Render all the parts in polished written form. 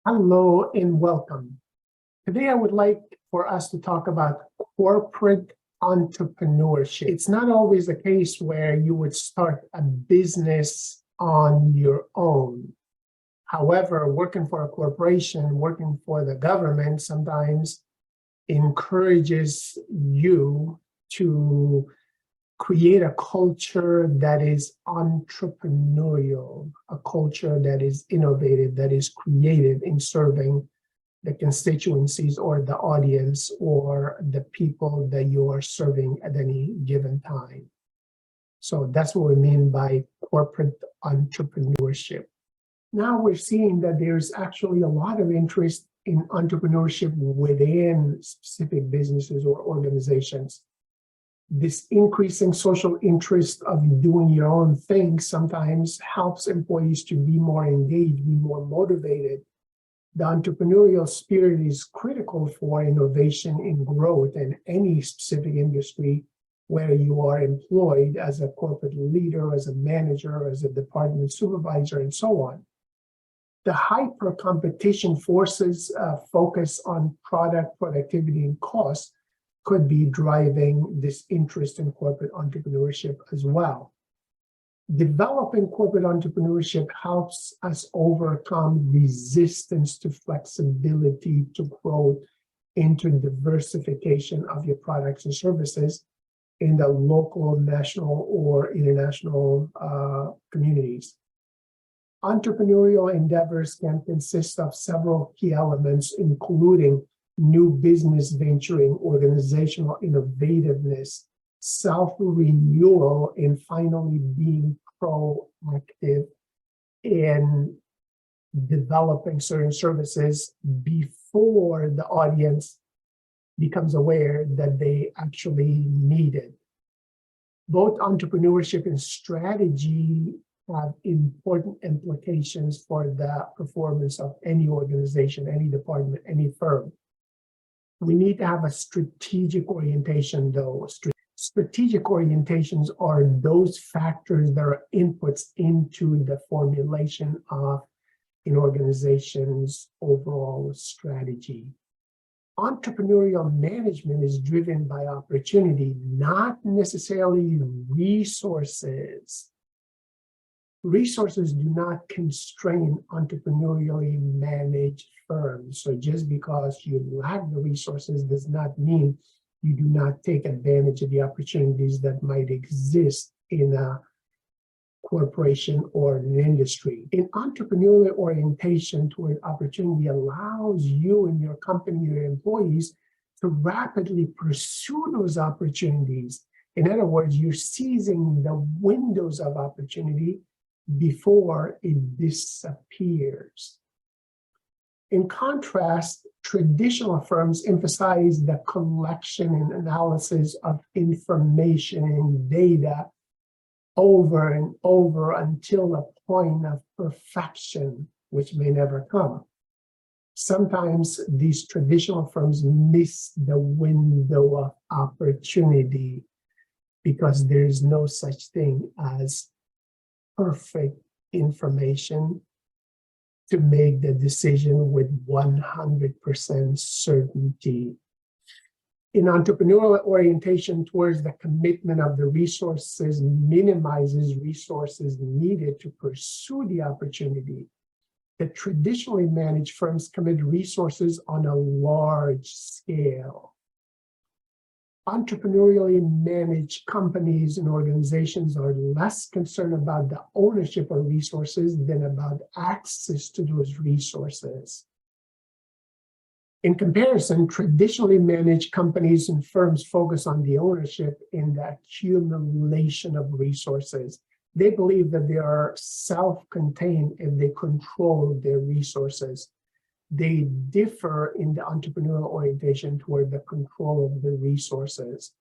Hello and welcome. Today, I would like for us to talk about corporate entrepreneurship. It's not always the case where you would start a business on your own. However, working for a corporation, working for the government sometimes encourages you to create a culture that is entrepreneurial, a culture that is innovative, that is creative in serving the constituencies or the audience or the people that you are serving at any given time. So that's what we mean by corporate entrepreneurship. Now we're seeing that there's actually a lot of interest in entrepreneurship within specific businesses or organizations. This increasing social interest of doing your own thing sometimes helps employees to be more engaged, be more motivated. The entrepreneurial spirit is critical for innovation and growth in any specific industry where you are employed as a corporate leader, as a manager, as a department supervisor, and so on. The hyper competition forces focus on product productivity and cost could be driving this interest in corporate entrepreneurship as well. Developing corporate entrepreneurship helps us overcome resistance to flexibility, to growth, into diversification of your products and services in the local, national, or international communities. Entrepreneurial endeavors can consist of several key elements, including new business venturing, organizational innovativeness, self-renewal, and finally being proactive in developing certain services before the audience becomes aware that they actually need it. Both entrepreneurship and strategy have important implications for the performance of any organization, any department, any firm. We need to have a strategic orientation, though. Strategic orientations are those factors that are inputs into the formulation of an organization's overall strategy. Entrepreneurial management is driven by opportunity, not necessarily resources. Resources do not constrain entrepreneurially managed firms. So just because you lack the resources does not mean you do not take advantage of the opportunities that might exist in a corporation or an industry. An entrepreneurial orientation toward opportunity allows you and your company, your employees, to rapidly pursue those opportunities. In other words, you're seizing the windows of opportunity before it disappears. In contrast, traditional firms emphasize the collection and analysis of information and data over and over until a point of perfection, which may never come. Sometimes these traditional firms miss the window of opportunity because there's no such thing as perfect information to make the decision with 100% certainty. In entrepreneurial orientation towards the commitment of the resources minimizes resources needed to pursue the opportunity. The traditionally managed firms commit resources on a large scale. Entrepreneurially managed companies and organizations are less concerned about the ownership of resources than about access to those resources. In comparison, traditionally managed companies and firms focus on the ownership and the accumulation of resources. They believe that they are self-contained if they control their resources. They differ in the entrepreneurial orientation toward the control of the resources.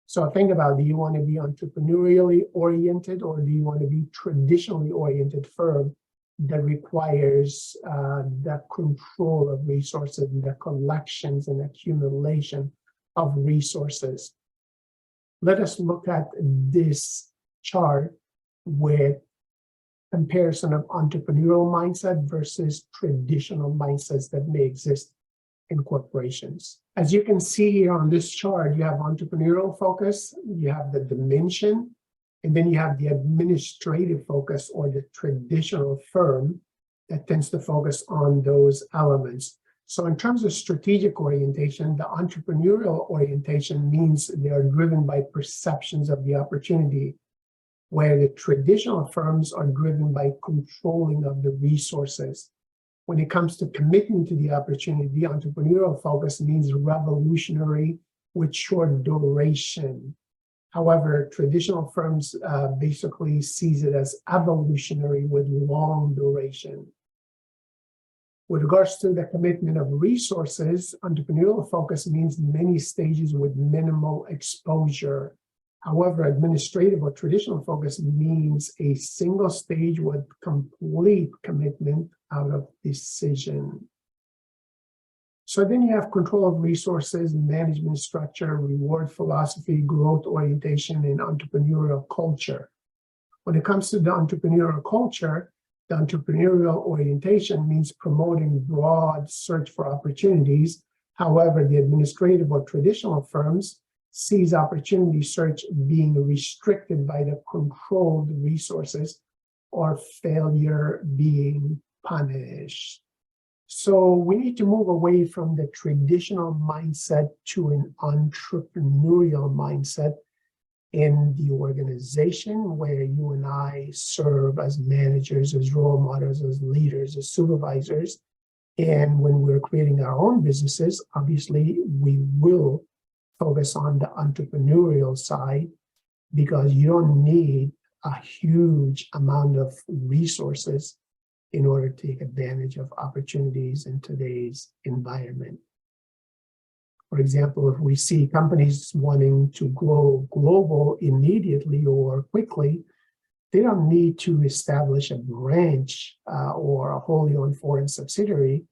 So think about, do you want to be entrepreneurially oriented or do you want to be traditionally oriented firm that requires the control of resources and the collections and accumulation of resources? Let us look at this chart with comparison of entrepreneurial mindset versus traditional mindsets that may exist in corporations. As you can see here on this chart, you have entrepreneurial focus, you have the dimension, and then you have the administrative focus or the traditional firm that tends to focus on those elements. So in terms of strategic orientation, the entrepreneurial orientation means they are driven by perceptions of the opportunity, where the traditional firms are driven by controlling of the resources. When it comes to commitment to the opportunity, the entrepreneurial focus means revolutionary with short duration. However, traditional firms basically sees it as evolutionary with long duration. With regards to the commitment of resources, entrepreneurial focus means many stages with minimal exposure. However, administrative or traditional focus means a single stage with complete commitment out of decision. So then you have control of resources, management structure, reward philosophy, growth orientation, and entrepreneurial culture. When it comes to the entrepreneurial culture, the entrepreneurial orientation means promoting broad search for opportunities. However, the administrative or traditional firms sees opportunity search being restricted by the controlled resources or failure being punished. So we need to move away from the traditional mindset to an entrepreneurial mindset in the organization where you and I serve as managers, as role models, as leaders, as supervisors. And when we're creating our own businesses, obviously we will focus on the entrepreneurial side because you don't need a huge amount of resources in order to take advantage of opportunities in today's environment. For example, if we see companies wanting to grow global immediately or quickly, they don't need to establish a branch or a wholly owned foreign subsidiary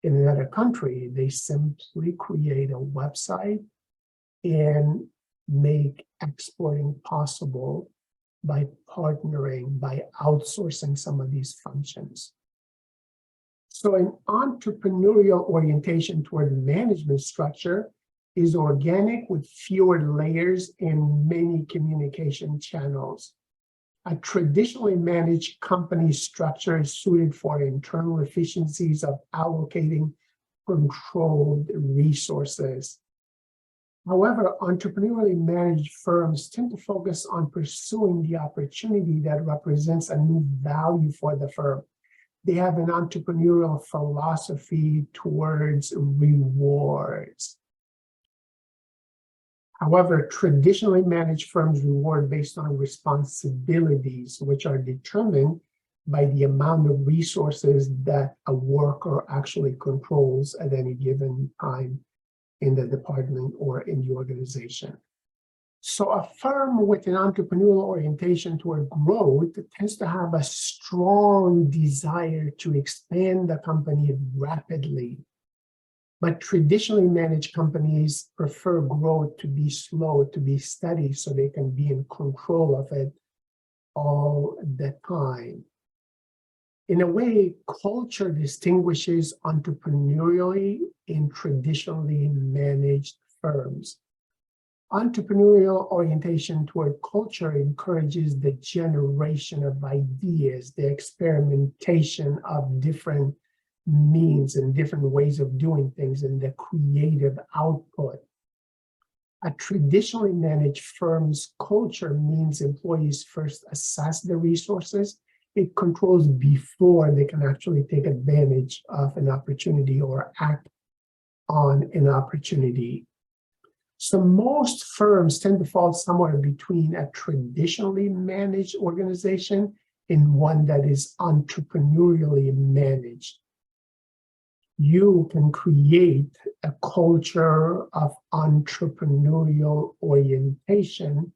in another country. They simply create a website and make exporting possible by partnering, by outsourcing some of these functions. So an entrepreneurial orientation toward management structure is organic with fewer layers and many communication channels. A traditionally managed company structure is suited for internal efficiencies of allocating controlled resources. However, entrepreneurially managed firms tend to focus on pursuing the opportunity that represents a new value for the firm. They have an entrepreneurial philosophy towards rewards. However, traditionally managed firms reward based on responsibilities, which are determined by the amount of resources that a worker actually controls at any given time in the department or in the organization. So a firm with an entrepreneurial orientation toward growth tends to have a strong desire to expand the company rapidly. But traditionally managed companies prefer growth to be slow, to be steady, so they can be in control of it all the time. In a way, culture distinguishes entrepreneurially in traditionally managed firms. Entrepreneurial orientation toward culture encourages the generation of ideas, the experimentation of different means and different ways of doing things, and the creative output. A traditionally managed firm's culture means employees first assess the resources it controls before they can actually take advantage of an opportunity or act on an opportunity. So most firms tend to fall somewhere between a traditionally managed organization and one that is entrepreneurially managed. You can create a culture of entrepreneurial orientation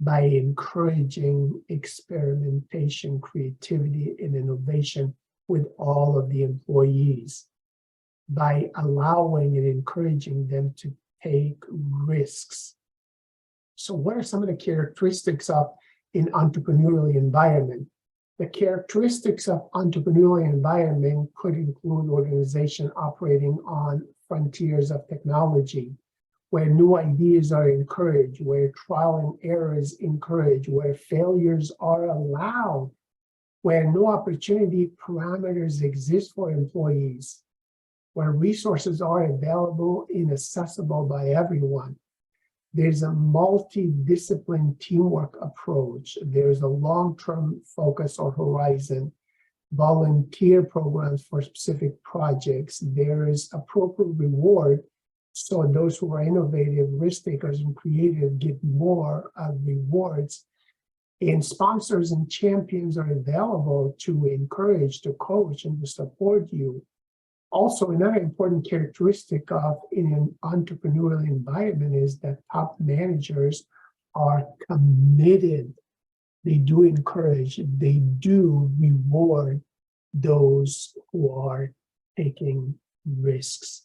by encouraging experimentation, creativity, and innovation with all of the employees, by allowing and encouraging them to take risks. So what are some of the characteristics of an entrepreneurial environment? The characteristics of entrepreneurial environment could include organization operating on frontiers of technology, where new ideas are encouraged, where trial and error is encouraged, where failures are allowed, where no opportunity parameters exist for employees, where resources are available and accessible by everyone. There's a multidisciplinary teamwork approach. There's a long-term focus or horizon, volunteer programs for specific projects. There is appropriate reward, so those who are innovative, risk takers, and creative get more rewards. And sponsors and champions are available to encourage, to coach, and to support you. Also, another important characteristic of an entrepreneurial environment is that top managers are committed. They do encourage, they do reward those who are taking risks.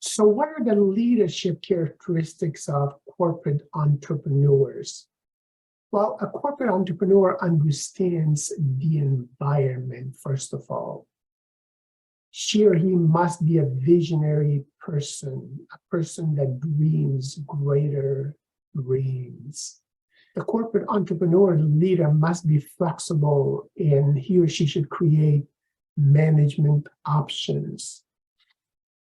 So what are the leadership characteristics of corporate entrepreneurs? Well, a corporate entrepreneur understands the environment, first of all. She or he must be a visionary person, a person that dreams greater dreams. The corporate entrepreneur leader must be flexible, and he or she should create management options.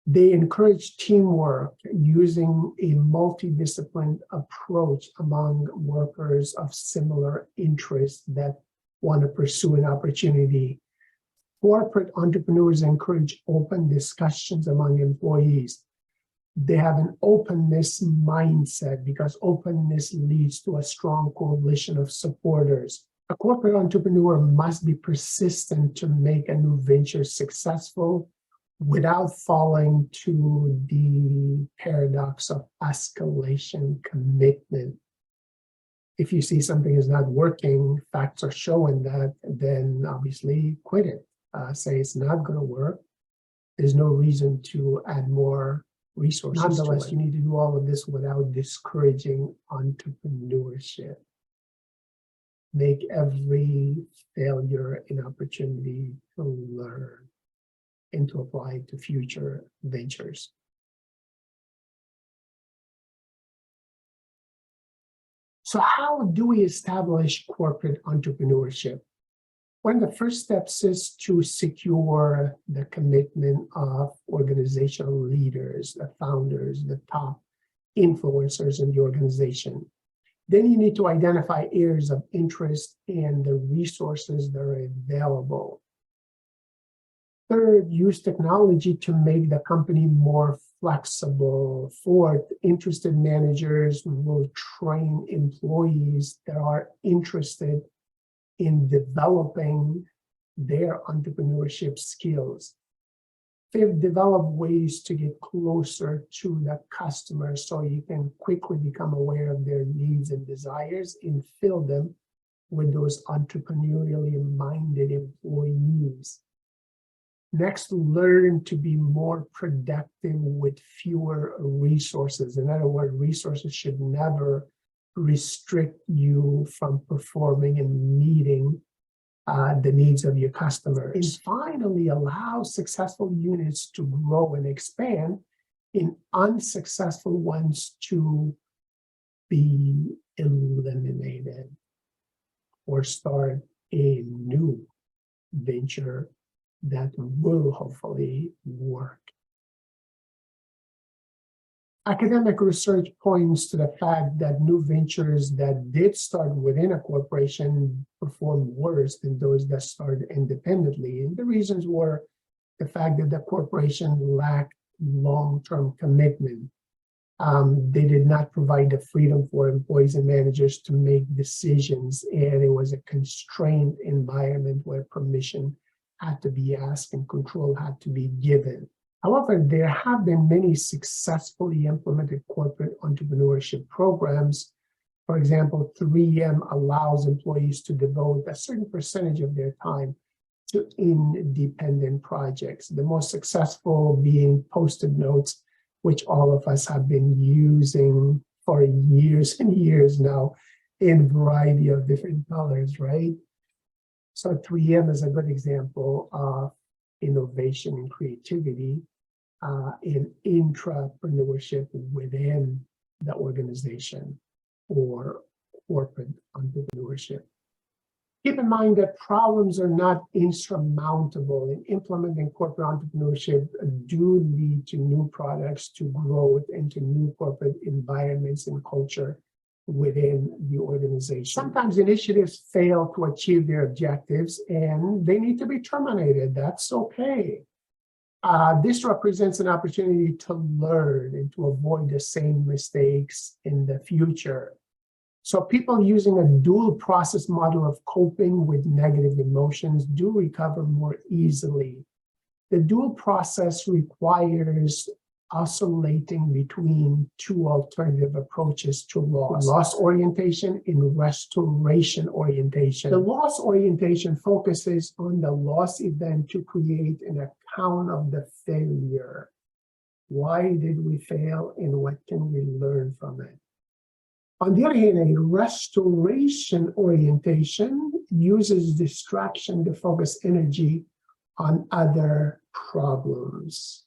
They encourage teamwork using a multidisciplinary approach among workers of similar interests that want to pursue an opportunity. Corporate entrepreneurs encourage open discussions among employees. They have an openness mindset because openness leads to a strong coalition of supporters. A corporate entrepreneur must be persistent to make a new venture successful without falling to the paradox of escalation commitment. If you see something is not working, facts are showing that, then obviously quit it. Say it's not going to work. There's no reason to add more resources. Nonetheless, you need to do all of this without discouraging entrepreneurship. Make every failure an opportunity to learn and to apply to future ventures. So how do we establish corporate entrepreneurship? One of the first steps is to secure the commitment of organizational leaders, the founders, the top influencers in the organization. Then you need to identify areas of interest and the resources that are available. Third, use technology to make the company more flexible. Fourth, interested managers will train employees that are interested in developing their entrepreneurship skills. Fifth, develop ways to get closer to the customer so you can quickly become aware of their needs and desires and fill them with those entrepreneurially minded employees. Next, learn to be more productive with fewer resources. In other words, resources should never restrict you from performing and meeting the needs of your customers. And finally, allow successful units to grow and expand and unsuccessful ones to be eliminated or start a new venture that will hopefully work. Academic research points to the fact that new ventures that did start within a corporation performed worse than those that started independently. And the reasons were the fact that the corporation lacked long-term commitment. They did not provide the freedom for employees and managers to make decisions, and it was a constrained environment where permission had to be asked and control had to be given. However, there have been many successfully implemented corporate entrepreneurship programs. For example, 3M allows employees to devote a certain percentage of their time to independent projects. The most successful being Post-it notes, which all of us have been using for years and years now. in a variety of different colors, right? So 3M is a good example of innovation and creativity in intrapreneurship within the organization or corporate entrepreneurship. Keep in mind that problems are not insurmountable. In implementing corporate entrepreneurship do lead to new products, to growth, and to new corporate environments and culture within the organization. Sometimes initiatives fail to achieve their objectives and they need to be terminated. That's okay. This represents an opportunity to learn and to avoid the same mistakes in the future. So people using a dual process model of coping with negative emotions do recover more easily. The dual process requires oscillating between two alternative approaches to loss orientation and restoration orientation. The loss orientation focuses on the loss event to create an account of the failure. Why did we fail and what can we learn from it? On the other hand, a restoration orientation uses distraction to focus energy on other problems.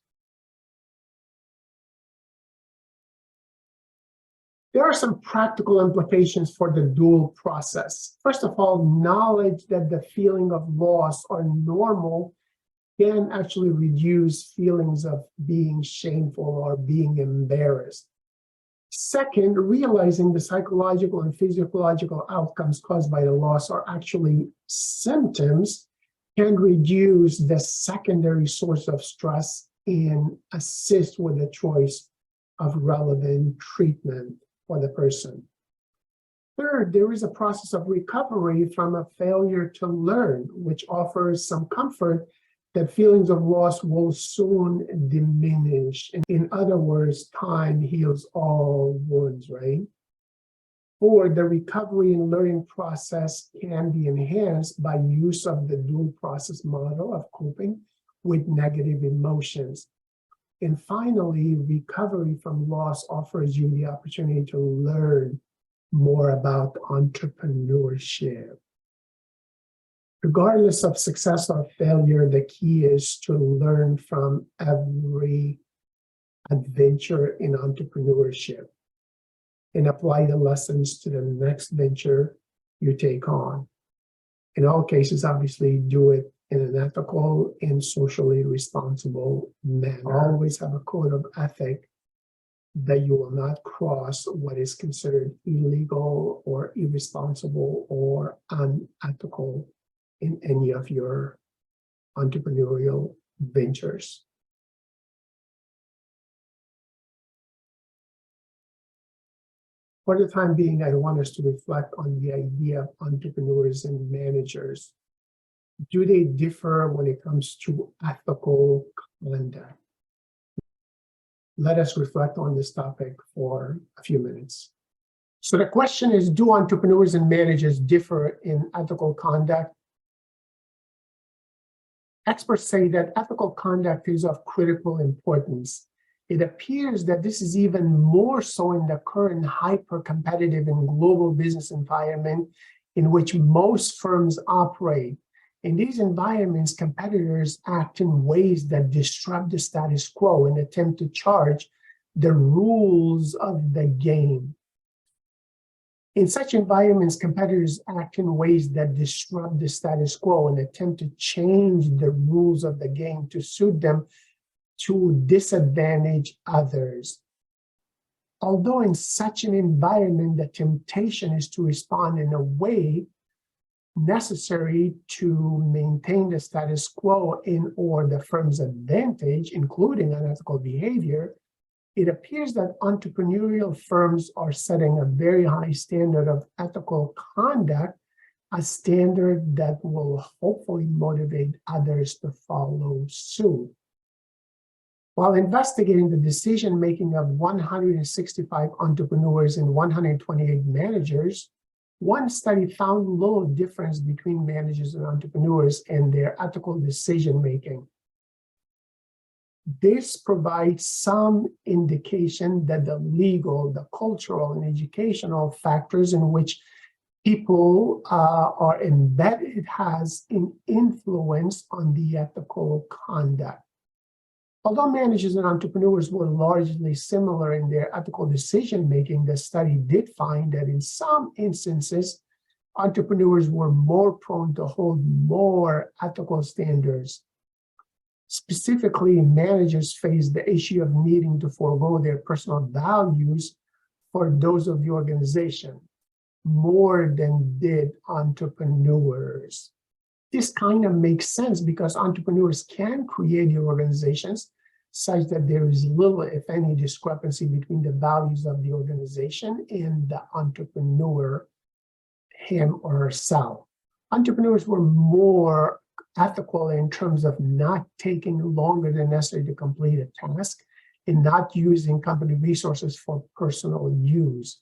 There are some practical implications for the dual process. First of all, knowledge that the feeling of loss or normal can actually reduce feelings of being shameful or being embarrassed. Second, realizing the psychological and physiological outcomes caused by the loss are actually symptoms can reduce the secondary source of stress and assist with the choice of relevant treatment for the person. Third, there is a process of recovery from a failure to learn, which offers some comfort that feelings of loss will soon diminish. In other words, time heals all wounds, right? Four, the recovery and learning process can be enhanced by use of the dual process model of coping with negative emotions. And finally, recovery from loss offers you the opportunity to learn more about entrepreneurship. Regardless of success or failure, the key is to learn from every adventure in entrepreneurship and apply the lessons to the next venture you take on. In all cases, obviously, do it in an ethical and socially responsible manner. Always have a code of ethic that you will not cross what is considered illegal or irresponsible or unethical in any of your entrepreneurial ventures. For the time being, I want us to reflect on the idea of entrepreneurs and managers. Do they differ when it comes to ethical conduct? Let us reflect on this topic for a few minutes. So the question is, do entrepreneurs and managers differ in ethical conduct? Experts say that ethical conduct is of critical importance. It appears that this is even more so in the current hyper-competitive and global business environment in which most firms operate. In these environments, competitors act in ways that disrupt the status quo and attempt to charge the rules of the game. In such environments, competitors act in ways that disrupt the status quo and attempt to change the rules of the game to suit them to disadvantage others. Although in such an environment, the temptation is to respond in a way necessary to maintain the status quo in or the firm's advantage, including unethical behavior, it appears that entrepreneurial firms are setting a very high standard of ethical conduct, a standard that will hopefully motivate others to follow suit. While investigating the decision-making of 165 entrepreneurs and 128 managers, one study found little difference between managers and entrepreneurs and their ethical decision-making. This provides some indication that the legal, the cultural, and educational factors in which people are embedded has an influence on the ethical conduct. Although managers and entrepreneurs were largely similar in their ethical decision-making, the study did find that in some instances, entrepreneurs were more prone to hold more ethical standards. Specifically, managers faced the issue of needing to forego their personal values for those of the organization more than did entrepreneurs. This kind of makes sense because entrepreneurs can create their organizations such that there is little, if any, discrepancy between the values of the organization and the entrepreneur, him or herself. Entrepreneurs were more ethical in terms of not taking longer than necessary to complete a task and not using company resources for personal use.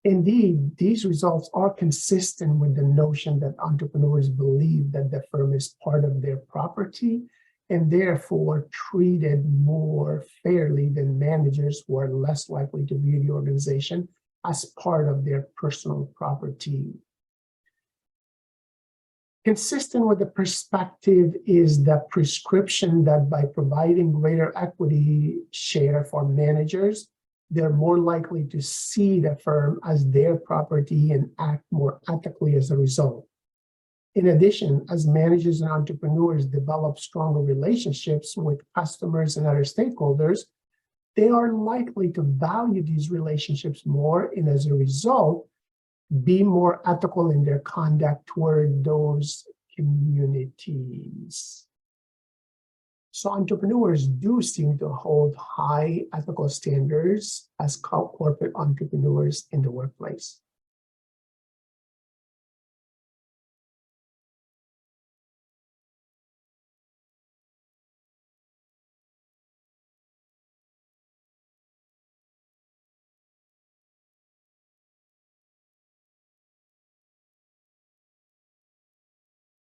Indeed, these results are consistent with the notion that entrepreneurs believe that the firm is part of their property and therefore treated more fairly than managers who are less likely to view the organization as part of their personal property. Consistent with the perspective is the prescription that by providing greater equity share for managers, they're more likely to see the firm as their property and act more ethically as a result. In addition, as managers and entrepreneurs develop stronger relationships with customers and other stakeholders, they are likely to value these relationships more and as a result, be more ethical in their conduct toward those communities. So entrepreneurs do seem to hold high ethical standards as corporate entrepreneurs in the workplace.